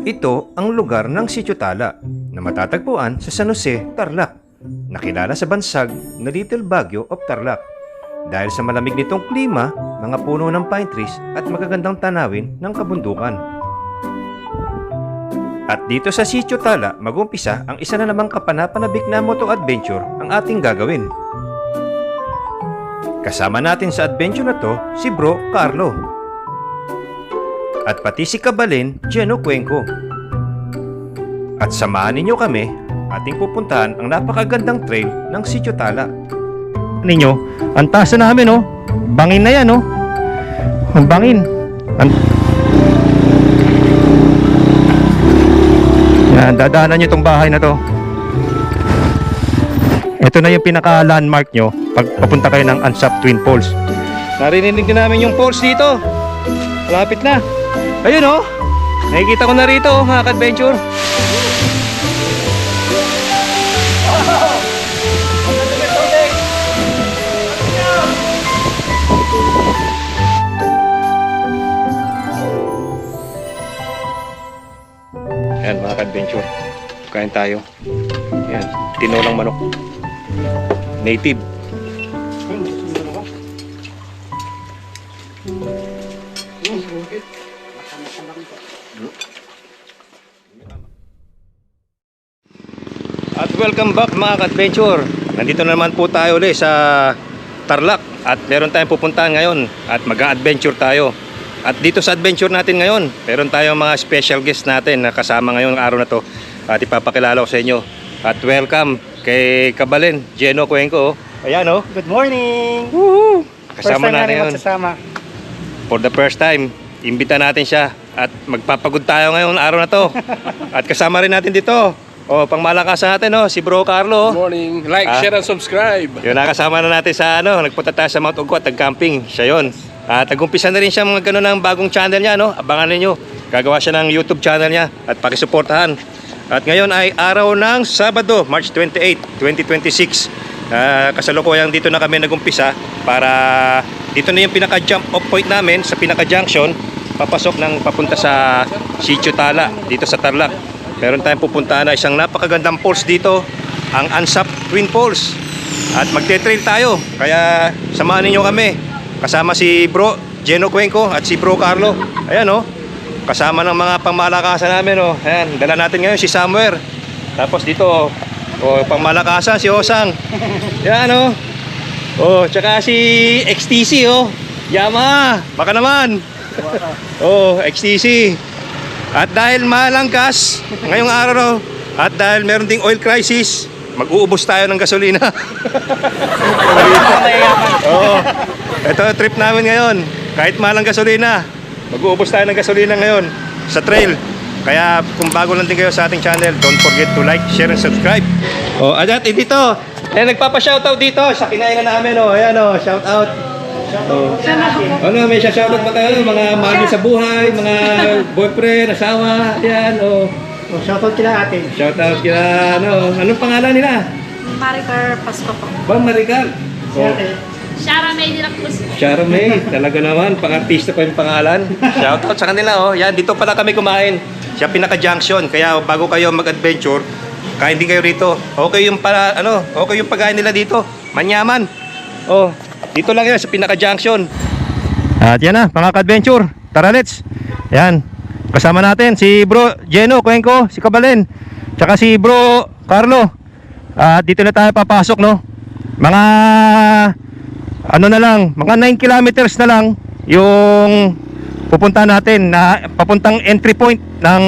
Ito ang lugar ng Sitio Tala na matatagpuan sa San Jose, Tarlac, nakilala sa bansag na Little Baguio of Tarlac. Dahil sa malamig nitong klima, mga puno ng pine trees at magagandang tanawin ng kabundukan. At dito sa Sitio Tala, mag-umpisa ang isa na namang kapanapanabik na moto adventure ang ating gagawin. Kasama natin sa adventure na to si Bro Carlo at pati si Kabalen Geno Cuenco. At samahan ninyo kami ating pupuntahan ang napakagandang trail ng Sitio Tala. Ninyo, ang taas na namin oh. Bangin na yan oh. Ang bangin. Yan, dadaanan nyo itong bahay na to. Ito na yung pinaka-landmark nyo pag papunta kayo ng Ansap Twin Falls. Narinig din namin yung falls dito. Malapit na. Ayun oh. Nakikita ko na rito oh, mga ka-adventure. Yan mga ka-adventure. Kain tayo. Yan, tinolang manok. Native. At welcome back mga ka-adventure. Nandito na naman po tayo ulit sa Tarlac at meron tayong pupuntahan ngayon at mag-a-adventure tayo. At dito sa adventure natin ngayon, meron tayong mga special guest natin na kasama ngayon ng araw na to at ipapakilala ko sa inyo. At welcome kay Kabalen Geno Cuenco. Ayan oh. Good morning! Woohoo! Kasama natin ngayon. For the first time, imbita natin siya at magpapagod tayo ngayon araw na to. At kasama rin natin dito pangmalakasan natin si Bro Carlo. Good morning. Like, share, and subscribe. Yun, nakasama na natin sa nagpunta tayo sa Mount Ugo at nag-camping. Siya yun. At nag-umpisa na rin siya mga gano'n ng bagong channel niya, Abangan niyo. Gagawa siya ng YouTube channel niya at pakisuportahan. At ngayon ay araw ng Sabado, March 28, 2026. Kasalukuyang dito na kami nag-umpisa para dito na yung pinaka-jump off point namin sa pinaka-junction papasok ng papunta sa Sitio Tala dito sa Tarlac. Meron tayong pupuntahan na isang napakagandang falls dito, ang Ansap Twin Falls. At magte-trail tayo, kaya samahan niyo kami. Kasama si Bro Geno Cuenco at si Bro Carlo. Ayan kasama ng mga pangmalakasan namin Ayan, dala natin ngayon si Samuel. Tapos dito pangmalakasan si Osang. Ayan tsaka si XTC Yamaha, baka naman. XTC. At dahil mahal ang gas ngayong araw at dahil meron ding oil crisis, mag-uubos tayo ng gasolina. Ito trip namin ngayon. Kahit mahal ang gasolina, mag-uubos tayo ng gasolina ngayon sa trail. Kaya kung bago lang din kayo sa ating channel, don't forget to like, share, and subscribe. At dito, nagpapa-shoutout dito sa kinainan namin Ayan shoutout. May shoutout ba tayo? Mga mahal sa buhay, mga boyfriend, asawa, ayan Shoutout kila ate. Shoutout kila anong pangalan nila? Maricar Pasco po. Maricar. Shara May nila po. Shara May, talaga naman, pang-artista pa yung pangalan. Shoutout sa kanila Yan, dito pala kami kumain. Siya pinaka-junction, kaya bago kayo mag-adventure, kain din kayo rito. Okay yung pagkain nila dito. Manyaman. Dito lang yan sa pinaka-junction. At yan na, mga ka-adventure. Tara, let's. Yan. Kasama natin si Bro Geno Cuenco, si Kabalen, tsaka si Bro Carlo. At dito na tayo papasok Mga mga 9 kilometers na lang yung pupunta natin na papuntang entry point ng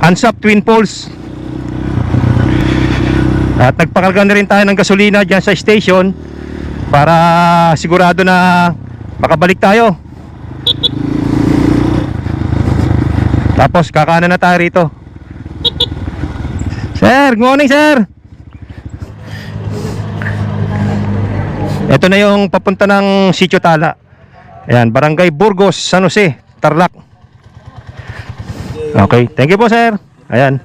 Ansap Twin Falls. At nagpakarga na rin tayo ng gasolina dyan sa station para sigurado na makabalik tayo. Tapos kakanan na tayo rito. Sir, good morning sir. Ito na yung papunta ng Sitio Tala. Ayan, Barangay Burgos, San Jose, Tarlac. Okay, thank you po sir. Ayan.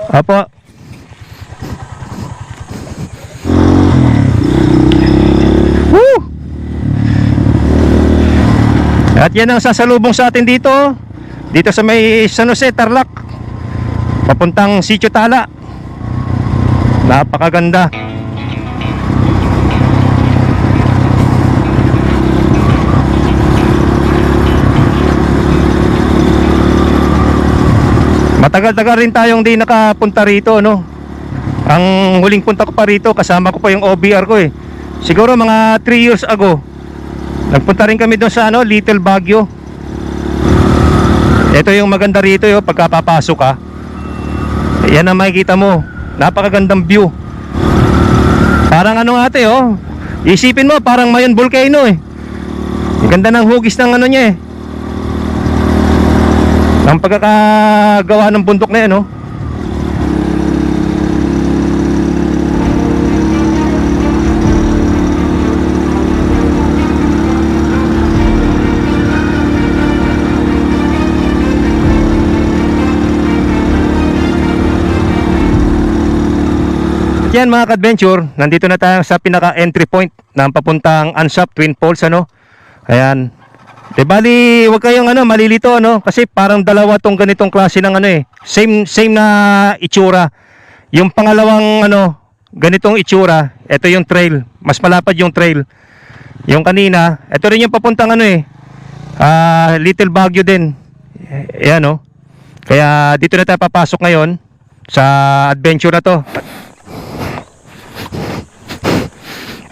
Apo. At yan ang sasalubong sa atin dito. Dito sa may San Jose, Tarlac. Papuntang Sitio Tala. Napakaganda. Matagal-tagal rin tayong di nakapunta rito, no? Ang huling punta ko pa rito, kasama ko pa yung OBR ko eh. Siguro mga 3 years ago. Nagpunta rin kami doon sa ano, Little Baguio. Ito yung maganda rito, yo, pagka papasok ka. Yan ang makikita mo. Napakagandang view. Parang ano ate, oh. Isipin mo, parang Mayon Volcano eh. Ang ganda ng hugis ng ano niya eh. Ang pagkakagawa ng bundok na yan, oh. Yan mga ka-adventure, nandito na tayo sa pinaka-entry point ng papuntang Ansap Twin Falls, ano. Ayan. De bali, wag kayong ano, malilito, ano, kasi parang dalawa tong ganitong klase ng ano eh. Same na itsura. Yung pangalawang ano, ganitong itsura, ito yung trail. Mas malapad yung trail. Yung kanina, ito rin yung papuntang ano eh. Little Baguio din. Ayan, oh. Kaya dito na tayo papasok ngayon sa adventure na to.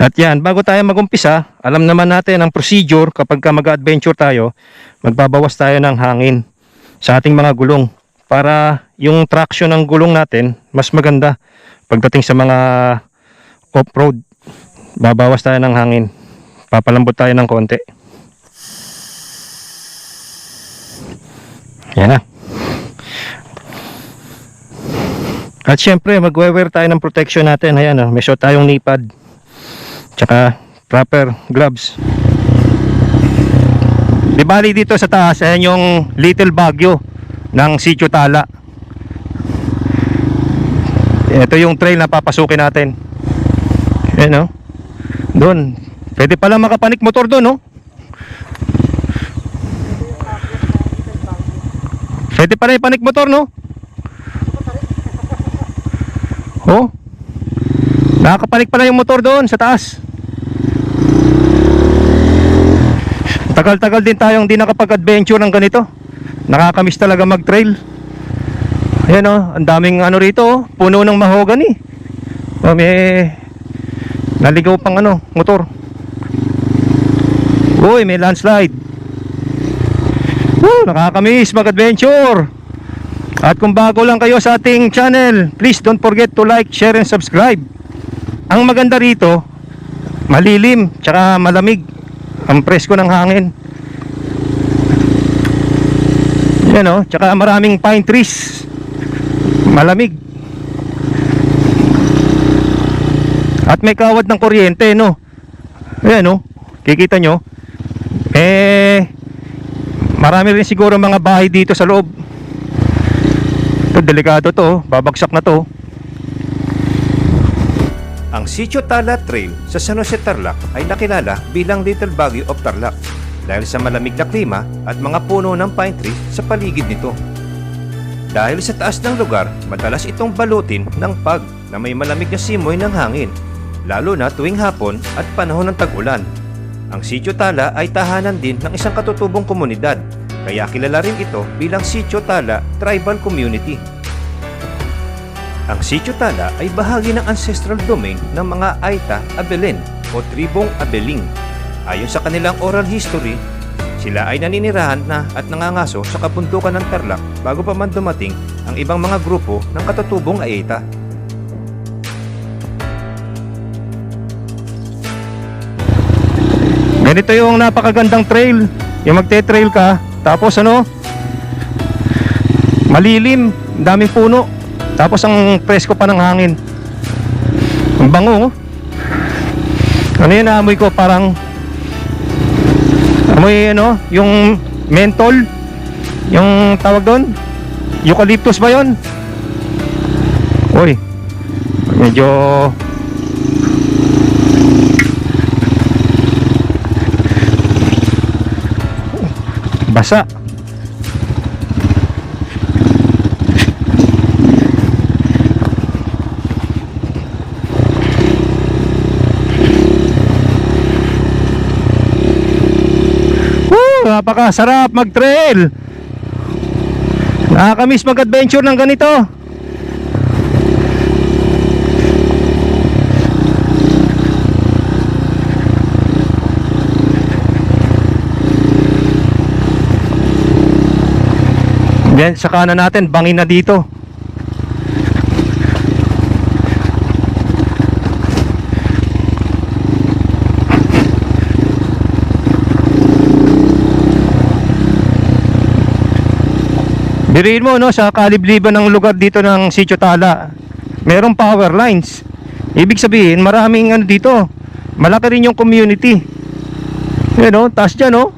At yan, bago tayo magumpisa, alam naman natin ang procedure kapag mag-adventure tayo, magbabawas tayo ng hangin sa ating mga gulong para yung traction ng gulong natin mas maganda pagdating sa mga off-road. Babawas tayo ng hangin, papalambot tayo ng konti. Yan na. At syempre, mag-wear tayo ng protection natin. Ayan, may shot tayong knee pad. Tsaka proper gloves. Di bali dito sa taas, ayan yung Little Baguio ng Sitio Tala. Ito yung trail na papasukin natin. Ayan, no? Doon. Pwede pala makapanik motor doon, no? Pwede pala ipanik motor, no? Oh. Nakakapanik pala yung motor doon sa taas. Tagal-tagal din tayong di nakapag-adventure ng ganito. Nakakamiss talaga mag-trail. Ayan, oh, ang daming ano rito, oh, puno ng mahogany. Oh, may naligaw pang ano, motor. Uy, may landslide. Woo, nakakamiss mag-adventure. At kung bago lang kayo sa ating channel, please don't forget to like, share, and subscribe. Ang maganda rito, malilim, tsaka malamig. Ang presko ng hangin. Yan, oh, tsaka maraming pine trees. Malamig. At may kawad ng kuryente, no. Ayan, oh, kikita nyo. Marami rin siguro mga bahay dito sa loob. Ito, delikado to, babagsak na to. Ang Sitio Tala Trail sa San Jose, Tarlac ay nakilala bilang Little Baguio of Tarlac dahil sa malamig na klima at mga puno ng pine tree sa paligid nito. Dahil sa taas ng lugar, madalas itong balutin ng pag na may malamig na simoy ng hangin, lalo na tuwing hapon at panahon ng tag-ulan. Ang Sitio Tala ay tahanan din ng isang katutubong komunidad, kaya kilala rin ito bilang Sitio Tala Tribal Community. Ang Sitio Tala ay bahagi ng ancestral domain ng mga Aita Abelen o tribong Abeling. Ayon sa kanilang oral history, sila ay naninirahan na at nangangaso sa kabundukan ng Tarlac bago pa man dumating ang ibang mga grupo ng katutubong Aita. Ganito yung napakagandang trail. Yung magte-trail ka, tapos ano, malilim, daming puno. Tapos ang presko pa ng hangin. Ang bango, oh. Ano yun, naamoy ko parang amoy ano, yung menthol. Yung tawag doon, eucalyptus ba yun? Uy, medyo Basa. Napakasarap mag-trail. Nakakamiss mag-adventure ng ganito. Yan, sa kanan natin, bangin na dito. Biriin mo, no, sa kalibliban ng lugar dito ng Sitio Tala, merong power lines. Ibig sabihin, maraming ano dito. Malaki rin yung community. Yan, no, taas dyan, no.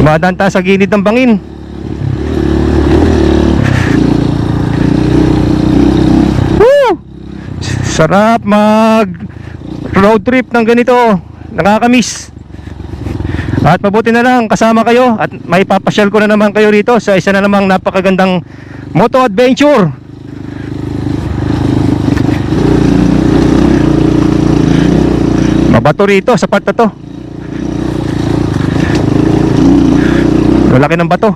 Dumadaan tayo sa gilid ng bangin. Woo! Sarap mag road trip ng ganito. Nakakamiss. At mabuti na lang kasama kayo at may papasyal ko na naman kayo rito sa isa na namang napakagandang moto adventure. Mabato rito sa part na to. Malaki ng bato.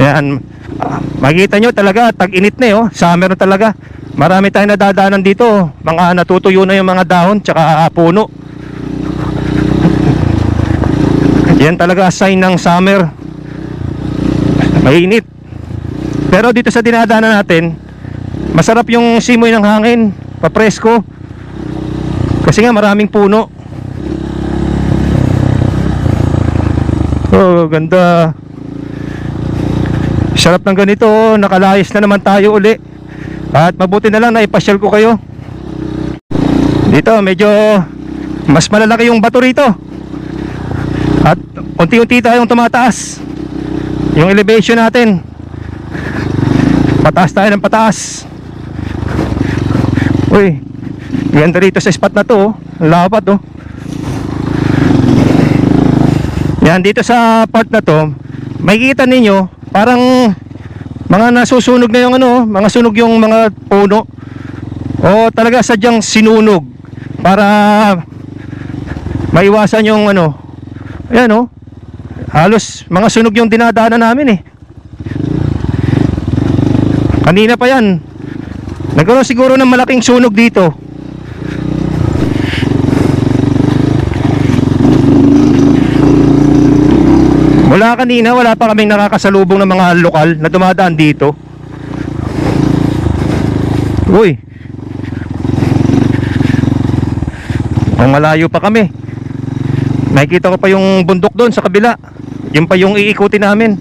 Yan. Makikita nyo talaga, tag-init na eh, oh. Summer na talaga. Marami tayong nadadaanan dito. Mga natutuyo na yung mga dahon tsaka puno. Yan talaga sign ng summer. Mainit. Pero dito sa dinadaanan natin, masarap yung simoy ng hangin. Papresko. Kasi nga maraming puno. Oh, ganda. Sarap ng ganito. Nakalayas na naman tayo uli. At mabuti na lang na ipasyal ko kayo. Dito medyo mas malalaki yung bato rito. At unti-unti tayong tumataas. Yung elevation natin, pataas tayo ng pataas. Uy, ganda rito sa spot na to, oh. Lapad, oh. Yan, dito sa part na to, makikita ninyo parang mga nasusunog na yung ano, mga sunog yung mga puno. O talaga sadyang sinunog para maiwasan yung ano. Ayan, oh. Halos mga sunog yung dinadaanan namin eh. Kanina pa yan. Nagkaroon siguro ng malaking sunog dito. Mula kanina wala pa kaming nakakasalubong ng mga lokal na dumadaan dito. Uy, ang malayo pa kami. Nakikita ko pa yung bundok doon sa kabila. Yun pa yung iikutin namin.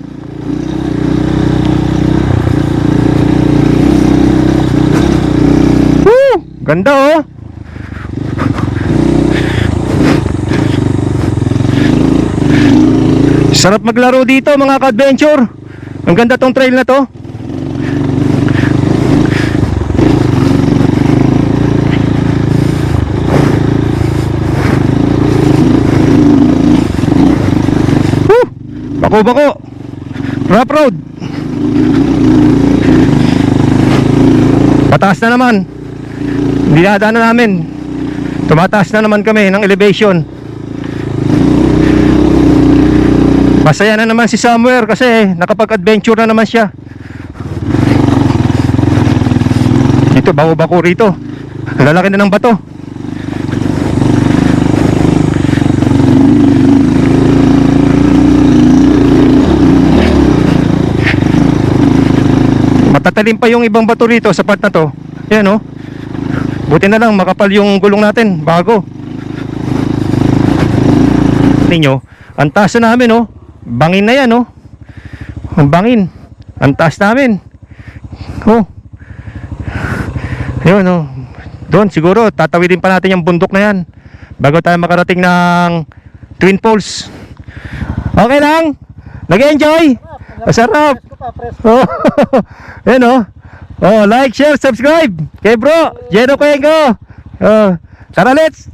Woo! Ganda, oh. Sarap maglaro dito mga ka-adventure. Ang ganda tong trail na to. Bako-bako. Rough road. Pataas na naman. Dinadaan na namin. Tumataas na naman kami ng elevation. Masaya na naman si Samuel kasi nakapag-adventure na naman siya. Dito, bako-bako rito. Lalaki na ng bato. Matatalim pa yung ibang bato rito sa part na to. Yan, oh. Buti na lang makapal yung gulong natin bago. Ninyo, ang taas na namin, oh. Bangin na yan, oh. Ang bangin. Ang taas namin. Oh. Yun, oh. Doon siguro tatawidin pa natin yung bundok na yan bago tayo makarating ng Twin Falls. Okay lang? Nag-enjoy? Masarap. Oh. Yan, oh. Oh, like, share, subscribe. Kay bro, Jero Cuenco. Oh, tara let's.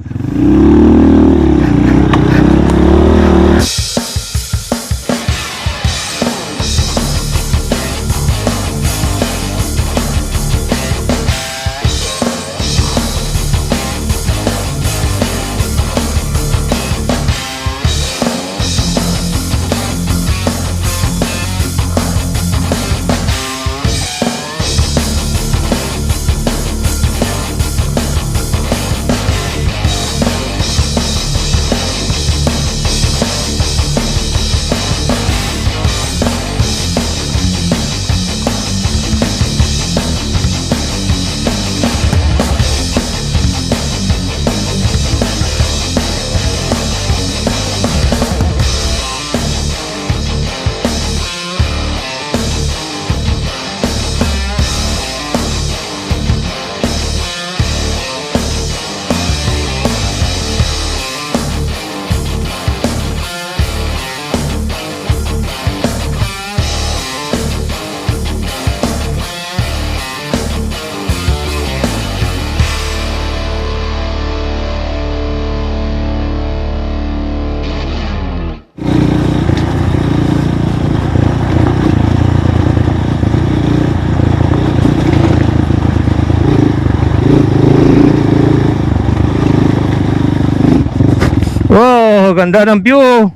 Wow, ganda ng view.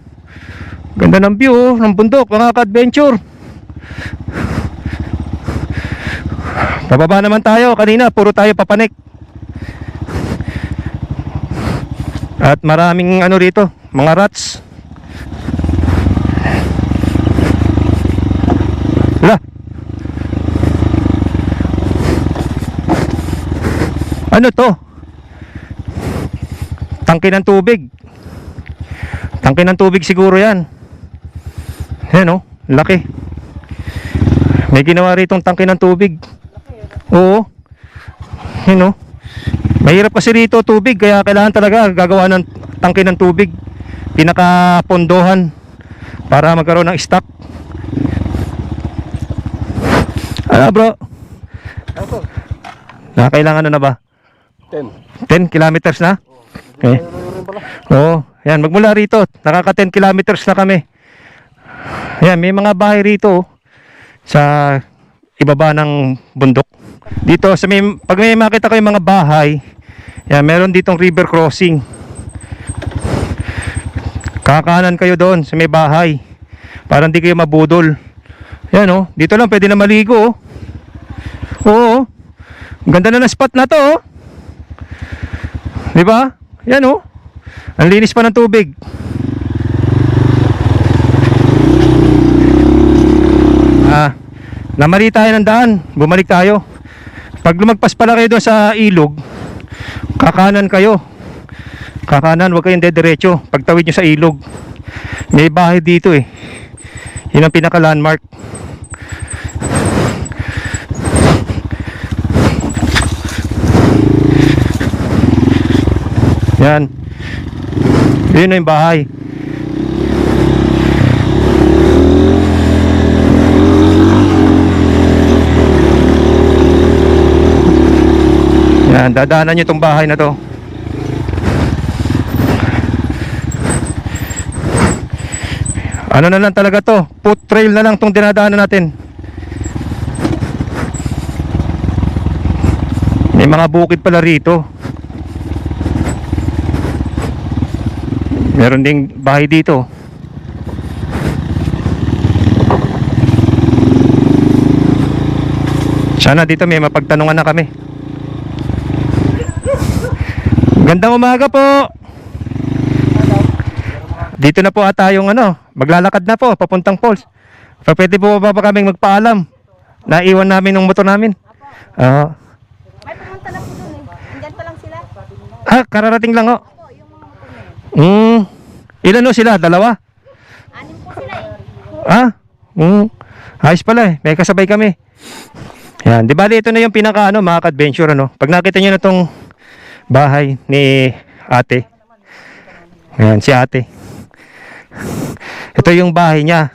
Ganda ng view ng bundok, mga ka-adventure. Pababa naman tayo. Kanina puro tayo papanik. At maraming ano rito, mga rats. Wala. Ano to? Tangke ng tubig. Tangke ng tubig siguro yan. Yan o, laki. May ginawa ritong tangke ng tubig. Oo. Yan o. Mahirap kasi rito tubig, kaya kailangan talaga gagawa ng tangke ng tubig. Pinakapondohan para magkaroon ng stock. Ano bro? Kailangan na ba? 10 kilometers na? Okay. Oo, yan, magmula rito, nakaka 10 kilometers na kami. Yan, may mga bahay rito sa ibaba ng bundok. Dito, pag may makita kayo mga bahay, yan, meron ditong river crossing. Kakanan kayo doon sa may bahay para hindi kayo mabudol. Yan oh, dito lang pwede na maligo oh. Oo, ang ganda na ng spot na to oh. Diba? Yan oh. Ang linis pa ng tubig. Namali tayo ng daan. Bumalik tayo. Pag lumagpas pala kayo doon sa ilog, kakanan kayo. Kakanan, huwag kayong dediretso. Pagtawid nyo sa ilog, may bahay dito eh. Yun ang pinaka landmark. Yan. Yun na yung bahay. Yan, dadaanan nyo itong bahay na to. Ano na lang talaga to, foot trail na lang itong dinadaanan natin. May mga bukid pala rito. Meron ding bahay dito. Sana dito may mapagtanungan na kami. Gandang umaga po. Dito na po ata yung maglalakad na po papuntang falls. Pwede po ba kaming magpaalam? Naiwan namin yung motor namin. May pumunta na po dun eh. Andyan pa lang sila. Kararating lang ho. Opo, yung mga motor na yun. Ilan ho sila? Dalawa? 6 po sila eh. Ayos pala eh. May kasabay kami. Yan. Di ba ito na yung pinaka mga ka-adventure Pag nakita nyo na tong bahay ni ate. Yan, si ate. Ito yung bahay niya.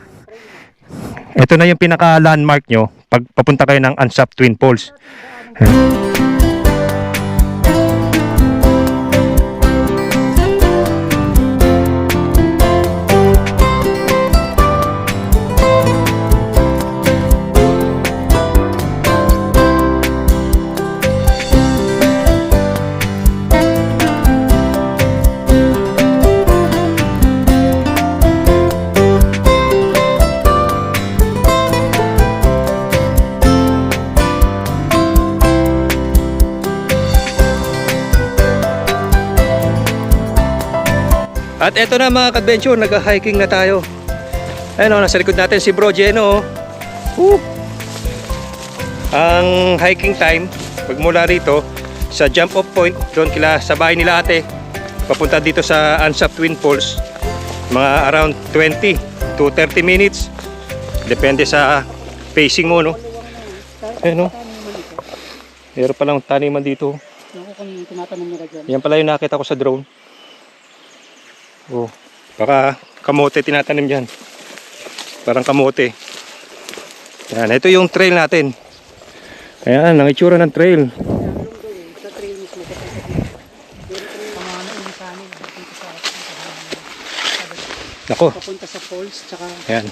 Ito na yung pinaka landmark nyo pag papunta kayo ng Ansap Twin Falls. At eto na mga ka-adventure, nag-hiking na tayo. Ayun o, nasa likod natin si Bro Jeno. Ang hiking time, pagmula rito sa jump off point, doon kila sa bahay nila ate, papunta dito sa Ansap Twin Falls, mga around 20 to 30 minutes. Depende sa pacing mo, no? Ayun o. Meron palang taniman dito. Yan pala yung nakita ko sa drone. Oh, baka kamote tinatanim dyan. Parang kamote. Yan, ito yung trail natin. Ayan, ang itsura ng trail. Nako. Papunta sa falls, tsaka Ayan.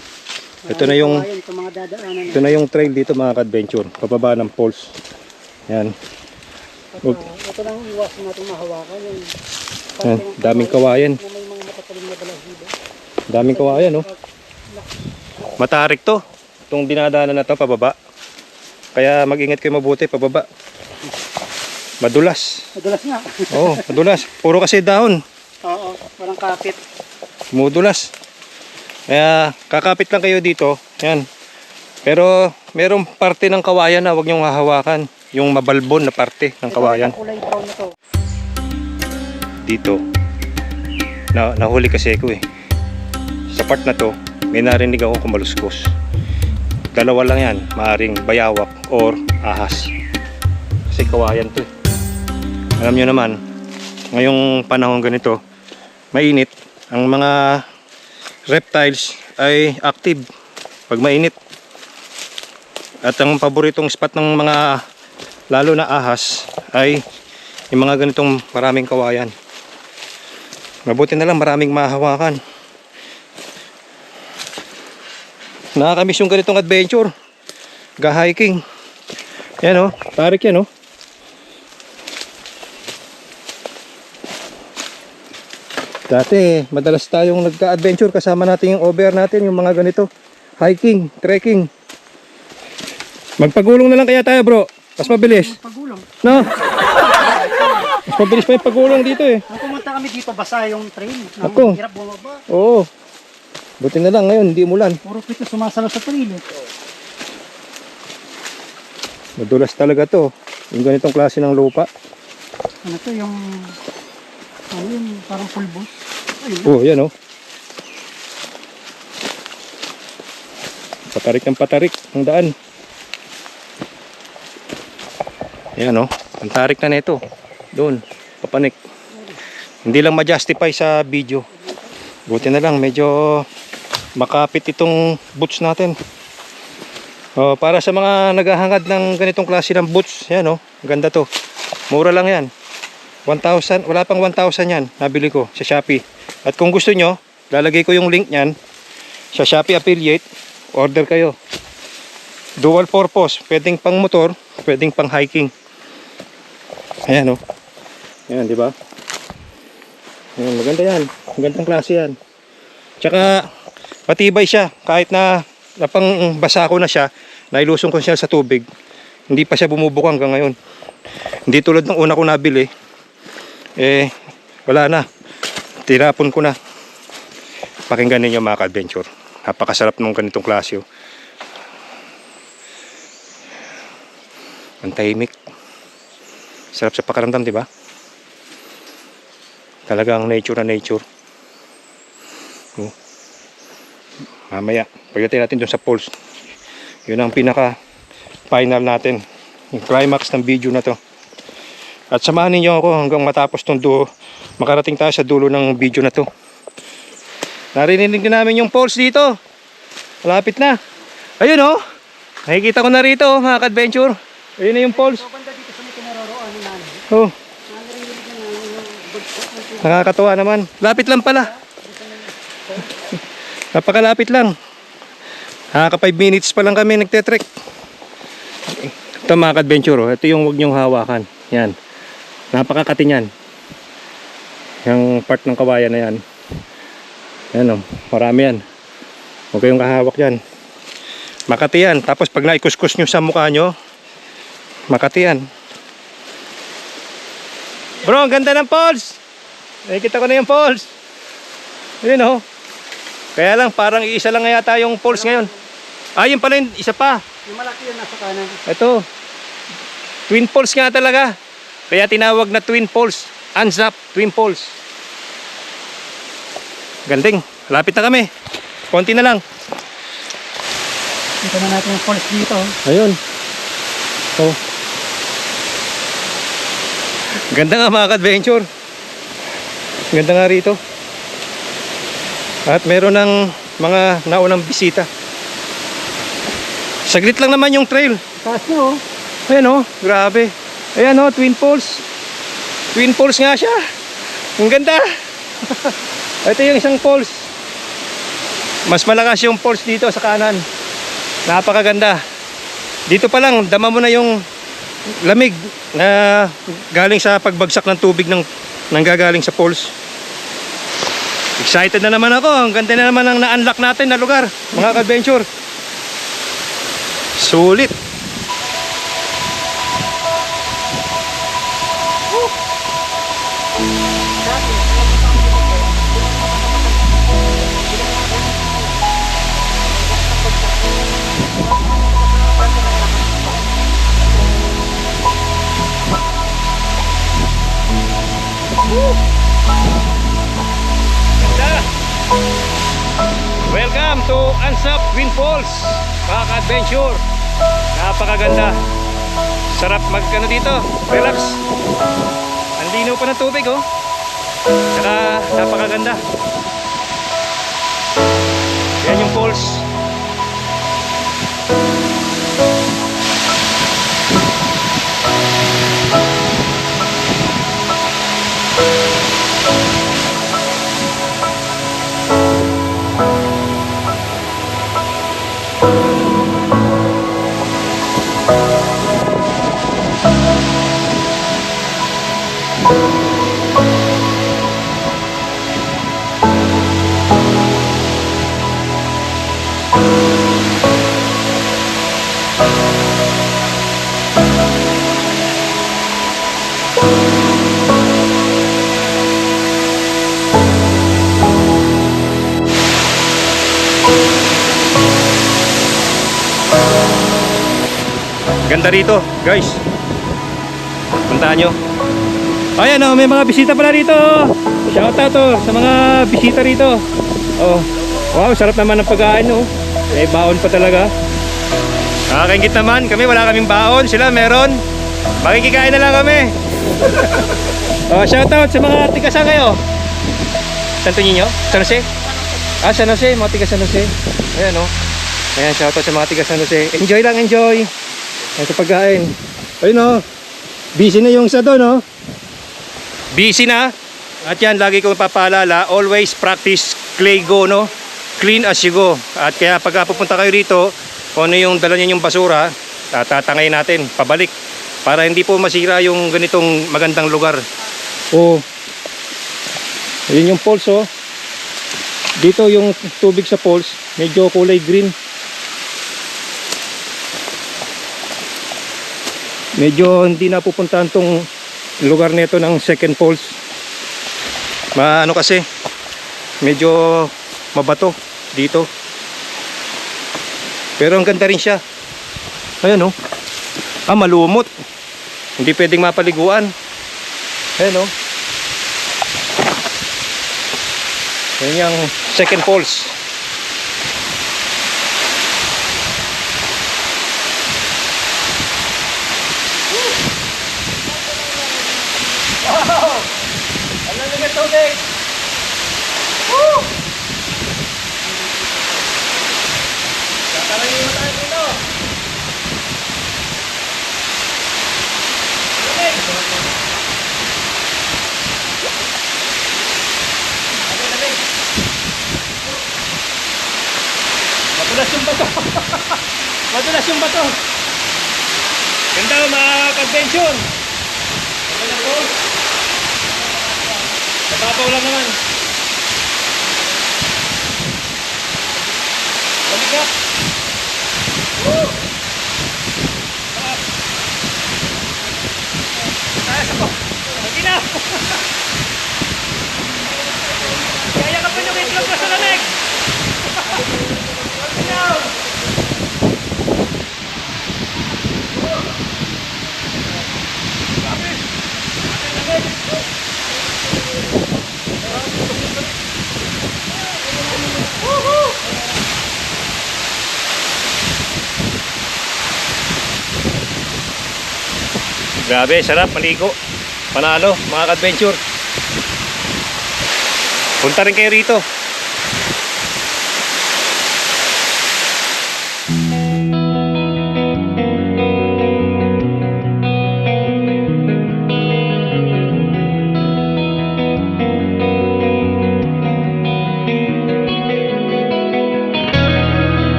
Ito na yung mga dadaanan. ito na yung trail dito mga ka-adventure. Pababa ng falls. Ayan. Ito lang iwasan natin mahawakan. Yung Ayan, daming kawayan. may mga matatalim na balahibo. Daming kawayan, no? Matarik to. Itong dinadaanan na to, pababa. Kaya mag-ingat kayo mabuti, pababa. Madulas. Madulas nga. Oo, madulas. Puro kasi dahon. Oo, parang kapit. Mudulas. Kaya kakapit lang kayo dito. Yan. Pero merong parte ng kawayan na huwag niyong hahawakan. Yung mabalbon na parte ng kawayan. Kulay brown na to. Dito. Nahuli kasi ako eh. Sa part na to, may narinig ako kumaluskos. Dalawa lang yan. Maaring bayawak or ahas. Kasi kawayan to eh. Alam nyo naman, ngayong panahon ganito, mainit. Ang mga reptiles ay active pag mainit. At ang paboritong spot ng mga lalo na ahas ay yung mga ganitong maraming kawayan. Mabuti na lang maraming mahawakan. Nakakamiss yung ganitong adventure. Ga-hiking. Yan o, tarik yan o. Dati, madalas tayong nagka-adventure kasama natin yung over natin, yung mga ganito. Hiking, trekking. Magpagulong na lang kaya tayo bro. Mas mabilis. Pagulong. No? Mas mabilis pa yung pagulong dito eh. Nung pumunta kami dito, basa yung train. Ako. Hirap bumaba. Oo. Buti na lang ngayon, hindi umulan. Puro pito sumasalo sa train eh. Madulas talaga to. Yung ganitong klase ng lupa. Ano to, yung... Ano yun, parang pulbos. Ayun. Oh, yan oh. Patarik ng patarik ang daan. Yan oh. Ang tarik na nito. Doon. Papanik. Hindi lang ma-justify sa video. Buti na lang medyo makapit itong boots natin. Oh, para sa mga naghahangad ng ganitong klase ng boots, yan oh. Ganda to. Mura lang yan. 1,000, wala pang 1,000 yan. Nabili ko sa Shopee. At kung gusto nyo, lalagay ko yung link nyan sa Shopee affiliate. Order kayo. Dual purpose. Pwedeng pang motor, pwedeng pang hiking. Ayan o. Ayan, di ba? Ayan, maganda yan. Magandang klase yan. Tsaka, patibay siya. Kahit na napang basa ko na siya, nailusong ko siya sa tubig, hindi pa siya bumubuka hanggang ngayon. Hindi tulad ng una ko nabili. Eh, wala na. Tinapon ko na. Pakinggan ninyo mga ka-adventure. Napakasarap nung ganitong klase. Ang tahimik. Sarap sa pakaramdam, di ba? Talagang nature na nature. Mamaya, pagdating natin dun sa falls. Yun ang pinaka final natin. Yung climax ng video na to. At samahan ninyo ako hanggang matapos tong makarating tayo sa dulo ng video na to. Narinig din namin yung falls dito. Malapit na. Ayun oh. Nakikita ko na rito, mga ka-adventure. Ayun na yung falls. So, banda dito sa may kinaroroan ni nanay. Oh, Nangirinig na nga yung bagsak ng tubig. nakakatuwa naman. Lapit lang pala. Napakalapit lang. Nakaka 5 minutes pa lang kami nagte-trek. Ito mga ka-adventure, oh. Ito yung huwag nyong hawakan. Yan. Napakakati niyan. Yung part ng kawayan na yan. Yan oh, marami yan. Huwag kayong kahawak yan. Makati yan. Tapos pag naikuskus nyo sa mukha nyo, makati yan. Bro, ang ganda ng falls. Nakikita ko na yung falls. Yun oh. Kaya lang, parang iisa lang yata yung falls ngayon. Ah, yun pala yung isa pa. Yung malaki yun nasa kanan. Ito. Twin falls nga talaga. Kaya tinawag na twin falls. Anzap, twin falls. Ganding. Lapit na kami. Konti na lang. Kita na natin yung falls dito. Ayun. Oh. Ganda nga mga ka-adventure. Ganda nga rito. At meron ng mga naunang bisita. Saglit lang naman yung trail. Taas nyo, oh. Ayan oh, grabe. Ayan oh, Twin Falls. Twin Falls nga siya. Ang ganda. Ito yung isang falls. Mas malakas yung falls dito sa kanan. Napakaganda. Dito pa lang, dama mo na yung lamig na galing sa pagbagsak ng tubig ng nanggagaling sa falls. Excited na naman ako. Ang ganda na naman ang na-unlock natin na lugar, mga ka-adventure. Sulit. Welcome to Ansap Twin Falls, mga ka-adventure. Napakaganda. Sarap mag-ano dito, relax. Ang linaw pa ng tubig oh. Saka napakaganda. Yan yung falls. Ganda rito, guys. Puntahan nyo. Ayan oh, may mga bisita pala rito. Shout out to sa mga bisita rito. Oh, wow, sarap naman ng pagkain oh. May baon pa talaga. Nakakaingit naman, kami wala kaming baon, sila meron. Makikikain na lang kami. Oh, shout out sa mga tiga saan kayo? Santo Niño? San Jose? Ah, San Jose, mga tiga San Jose. Ayan oh. Ayan, shout out sa mga tiga San Jose. Enjoy lang, enjoy. Ito pagkain. Ayun oh. Busy na yung isa doon oh. Busy na. At yan, lagi kong papaalala, always practice clay go, no? Clean as you go. At kaya pagka pupunta kayo rito, kung ano yung dala niyo yung basura, tatangayin natin pabalik para hindi po masira yung ganitong magandang lugar. Oh. Ayun yung falls oh. Dito yung tubig sa falls, medyo kulay green. Medyo hindi napupuntahan tong lugar nito ng second falls. Ano kasi, medyo mabato dito. Pero ang ganda rin siya. Ayan oh. Ah, malumot. Hindi pwedeng mapaliguan. Ayan oh. Ayan yung second falls. Tubig. Woo! Tatalagin mo tayo dito. Madulas yung bato. Madulas yung bato. Ganda mga ka-adventure. Ganda po. Nababaw lang naman. Balik na. Woo! Taas ako. Hindi na. Kaya ka pa yung itlog ko sa lamig. Grabe, sarap maligo. Panalo, mga ka-adventure. Punta rin kayo rito.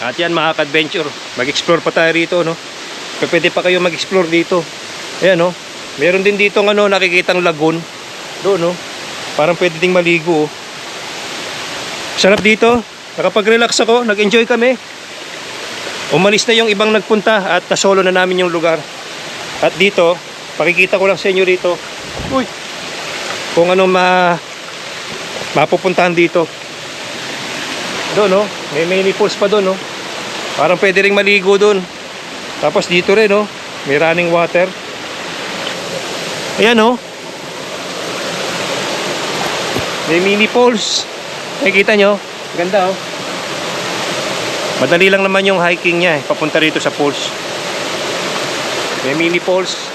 At yan mga ka-adventure, mag-explore pa tayo rito, no? Pwede pa kayo mag-explore dito. Ayan, no? Meron din dito ng ano, nakikitang lagoon. Doon, no? Parang pwede ding maligo, oh. Sarap dito. Nakapag-relax ako, nag-enjoy kami. Umalis na yung ibang nagpunta at nasolo na namin yung lugar. At dito, pakikita ko lang sa inyo rito. Uy! Kung ano mapupuntahan dito. Doon, no? May mini pools pa doon, no? Parang pwede ring maligo doon. Tapos dito rin, no? May running water. Ayan, no? May mini pools. Nakikita nyo? Ganda, oh. Madali lang naman yung hiking niya, eh, papunta rito sa pools. May mini pools.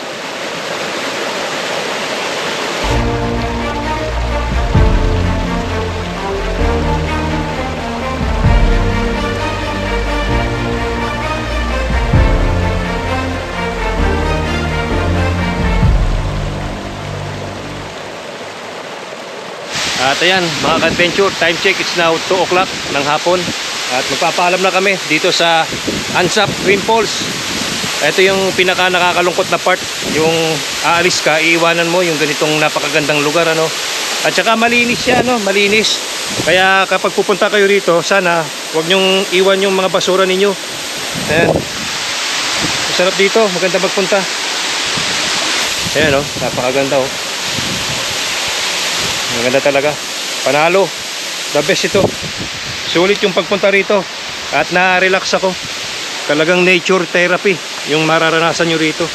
At ayan, mga ka-adventure, time check, it's now 2 o'clock ng hapon. At magpapaalam na kami dito sa Ansap Green Falls. Ito yung pinaka nakakalungkot na part. Yung aalis ka, iiwanan mo yung ganitong napakagandang lugar, ano. At saka malinis siya, no? Malinis. Kaya kapag pupunta kayo rito, sana huwag nyong iwan yung mga basura ninyo. Ayan. Masarap dito, maganda magpunta. Ayan, no? Napakaganda, oh. Maganda talaga. Panalo. The best ito. Sulit yung pagpunta rito. At na-relax ako. Talagang nature therapy yung mararanasan nyo rito.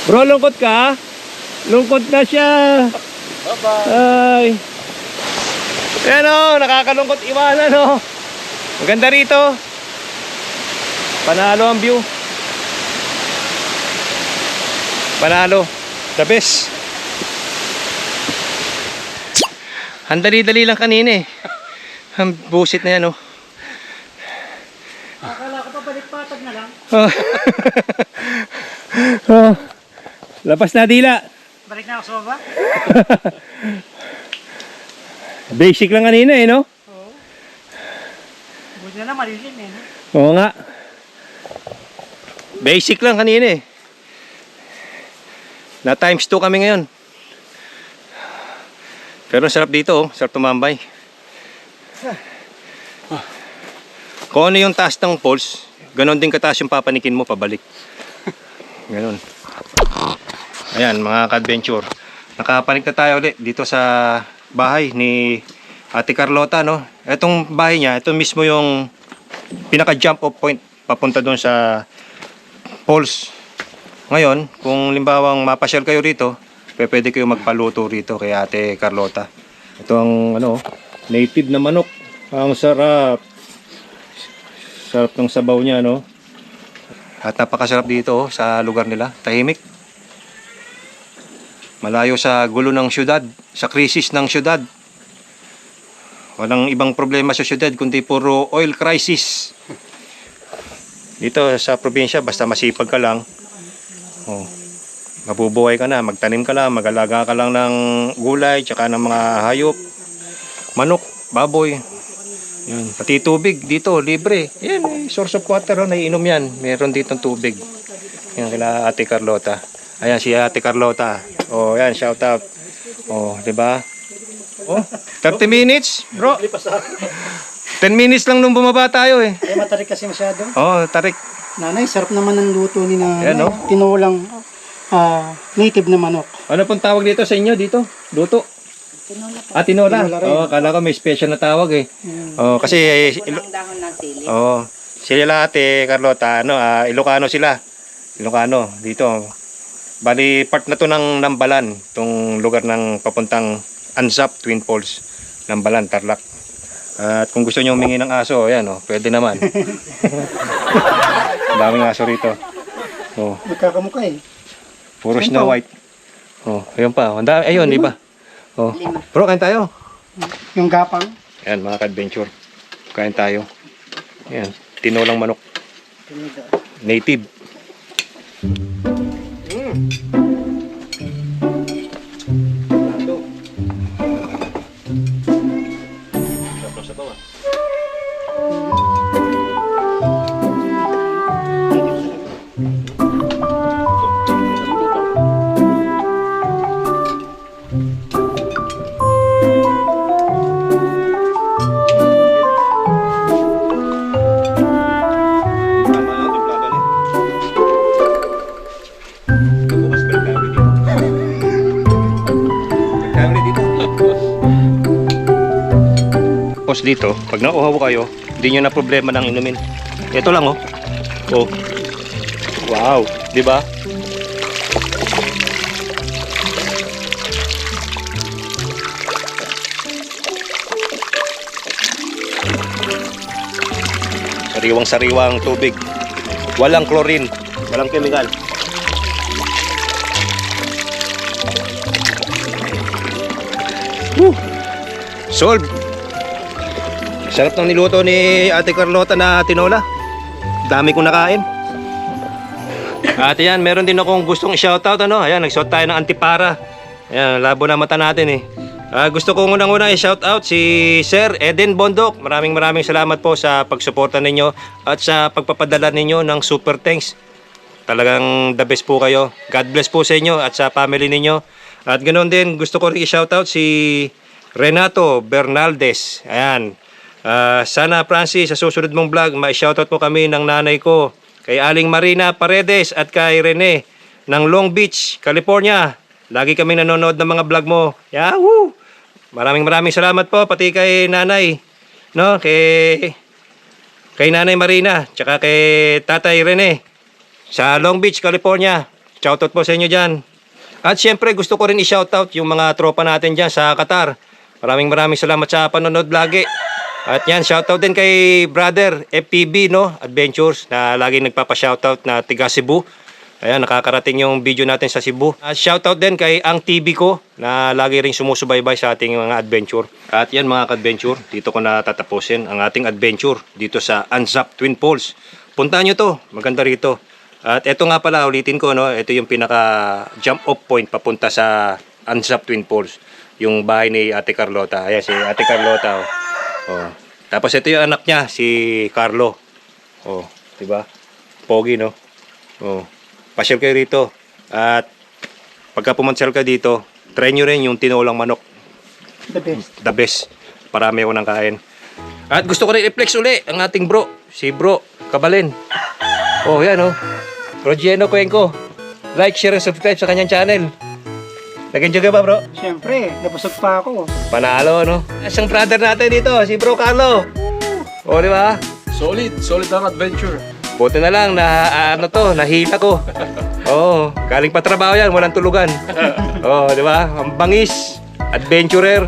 Bro, lungkot ka? Lungkot na siya. Bye-bye. Ayan, o. Nakakalungkot iwanan, o. Maganda rito. Panalo ang view. Panalo. The best. Ang dali-dali lang kanina, eh. Ang busit na yan, oh. Akala ko pa Oh. Oh. Lapas na dila. Balik na ako sa baba. Basic lang kanina eh, no? Buti na lang malilim eh. No? Oo nga. Basic lang kanina eh. Na times 2 kami ngayon. Pero sarap dito oh, sarap tumambay. Kung ano yung taas ng poles, ganon din kataas yung papanikin mo pabalik. Ganon. Ayan mga ka-adventure. Nakapanik na tayo ulit dito sa bahay ni Ate Carlota, no? Etong bahay niya, ito mismo yung pinaka jump off point papunta doon sa poles. Ngayon, kung limbawang mapasyal kayo rito, pwede kayo magpaluto rito kay Ate Carlota. Ito ang ano, native na manok. Ang sarap. Sarap ng sabaw niya, no? At napakasarap dito oh, sa lugar nila. Tahimik. Malayo sa gulo ng syudad, sa krisis ng syudad. Walang ibang problema sa syudad kundi puro oil crisis. Dito sa probinsya, basta masipag ka lang, oh, mabubuhay ka na, magtanim ka lang, mag-alaga ka lang ng gulay, tsaka ng mga hayop, manok, baboy. Yan. Pati tubig dito, libre. Yan, source of water, oh, naiinom yan. Meron dito tubig. Yan, kila Ate Carlota. Ayan si Ate Carlota. Oh, yan, shout out. Oh, di ba? Oh, 30 minutes, bro. 10 minutes lang nung bumaba tayo eh. Eh, matarik kasi masyado. Oh, tarik. Nanay, sarap naman ng luto ni nanay. Ayan, no? Tinulang native na manok. Ano pong tawag dito sa inyo dito? Luto? Tinola. Tinola rin. Oh, akala ko may special na tawag eh. Oh, kasi dahon ng sili. oh, sila Ate Carlota, ano, Ilocano sila. Ilocano dito. Bali part na to ng Nambalan, tong lugar ng papuntang Anzap Twin Falls, Nambalan, Tarlac. At kung gusto niyo humingi ng aso, ayan oh, pwede naman. Daming aso rito. Oh, Magkakamukha eh. puro Snow White. Oh, ayun pa. Ayun, di ba? Oh. Bro, kain tayo. Yung gapang. Ayan, mga ka-adventure. Kain tayo. Ayan, tinolang manok. Native. Tapos dito, pag nauhaw kayo, hindi nyo na problema ng inumin. Ito lang oh. Oh. Wow, di ba? Sariwang-sariwang tubig. Walang chlorine, walang chemical. Woo! Solve. Sarap ng niluto ni Ate Carlota na tinola. Dami kong nakain. At yan, meron din akong gustong i-shoutout, ano. Ayan, nagsuot tayo ng antipara. Ayan, labo na mata natin eh. Gusto ko unang-una i-shoutout si Sir Eden Bondok. Maraming salamat po sa pagsuporta ninyo at sa pagpapadala ninyo ng super thanks. Talagang the best po kayo. God bless po sa inyo at sa family ninyo. At ganoon din, gusto ko rin i-shoutout si Renato Bernaldez. Ayan. Sana Francis, sa susunod mong vlog, ma-shoutout po kami ng nanay ko, kay Aling Marina Paredes at kay Rene ng Long Beach, California. Lagi kami nanonood ng mga vlog mo. Yahoo! Maraming salamat po, pati kay nanay, no? Kay nanay Marina, tsaka kay tatay Rene sa Long Beach, California. Shoutout po sa inyo dyan. At syempre gusto ko rin i-shoutout yung mga tropa natin dyan sa Qatar. Maraming salamat sa panonood lagi. At yan, shoutout din kay brother FPB, no? Adventures, na laging nagpapa-shoutout na tiga Cebu. Ayan, nakakarating yung video natin sa Cebu. At shoutout din kay Ang TV ko, na lagi ring sumusubaybay sa ating mga adventure. At yan mga ka-adventure, dito ko na tatapusin ang ating adventure dito sa Anzap Twin Falls. puntahan nyo to. Maganda rito. At ito nga pala, ulitin ko, no? Ito yung pinaka jump off point papunta sa Ansap Twin Falls. Yung bahay ni Ate Carlota. Ayan, si Ate Carlota. Oh. Tapos ito yung anak niya, si Carlo. Oh, diba? Pogi, no? Oh. Pasyal kayo rito. At pagka pumansal ka dito, try nyo rin yung tinolang manok. The best. The best. Parami ako ng kain. At gusto ko rin i-flex uli ang ating bro. Si bro Kabalen. Oh, yan oh. Bro Geno Cuenco. Like, share, and subscribe sa kanyang channel. Nag-enjoy ka ba, bro? Siyempre, nabusog pa ako. Panalo, no? Isang brother natin dito, si bro Carlo. Oh, di ba? Solid ang adventure. Buti na lang na nahila ko. Oh, galing pa trabaho yan, walang tulugan. Oh, di ba? Ang bangis, adventurer.